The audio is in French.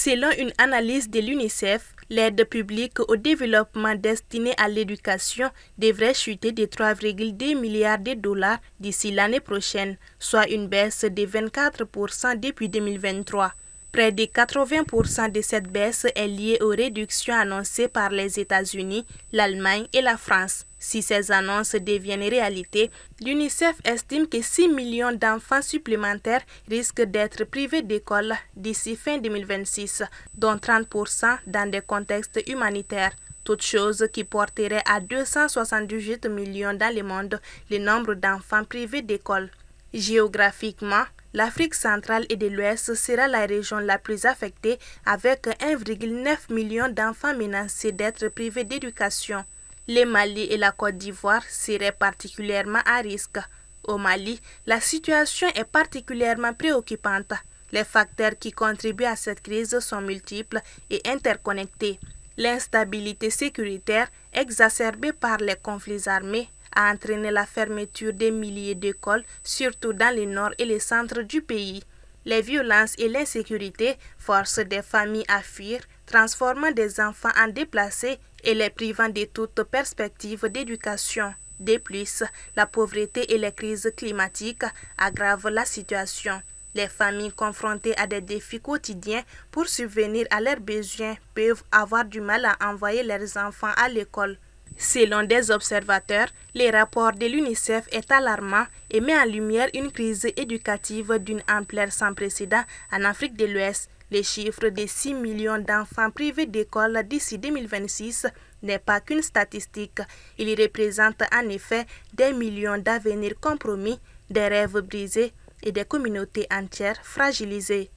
Selon une analyse de l'UNICEF, l'aide publique au développement destinée à l'éducation devrait chuter de 3,2 milliards de dollars d'ici l'année prochaine, soit une baisse de 24% depuis 2023. Près de 80% de cette baisse est liée aux réductions annoncées par les États-Unis, l'Allemagne et la France. Si ces annonces deviennent réalité, l'UNICEF estime que 6 millions d'enfants supplémentaires risquent d'être privés d'école d'ici fin 2026, dont 30% dans des contextes humanitaires. Toute chose qui porterait à 278 millions dans le monde le nombre d'enfants privés d'école. Géographiquement, l'Afrique centrale et de l'Ouest sera la région la plus affectée avec 1,9 million d'enfants menacés d'être privés d'éducation. Le Mali et la Côte d'Ivoire seraient particulièrement à risque. Au Mali, la situation est particulièrement préoccupante. Les facteurs qui contribuent à cette crise sont multiples et interconnectés. L'instabilité sécuritaire, exacerbée par les conflits armés, a entraîné la fermeture des milliers d'écoles, surtout dans le nord et le centre du pays. Les violences et l'insécurité forcent des familles à fuir, transformant des enfants en déplacés et les privant de toute perspective d'éducation. De plus, la pauvreté et les crises climatiques aggravent la situation. Les familles confrontées à des défis quotidiens pour subvenir à leurs besoins peuvent avoir du mal à envoyer leurs enfants à l'école. Selon des observateurs, le rapport de l'UNICEF est alarmant et met en lumière une crise éducative d'une ampleur sans précédent en Afrique de l'Ouest. Le chiffre de 6 millions d'enfants privés d'école d'ici 2026 n'est pas qu'une statistique. Il représente en effet des millions d'avenirs compromis, des rêves brisés et des communautés entières fragilisées.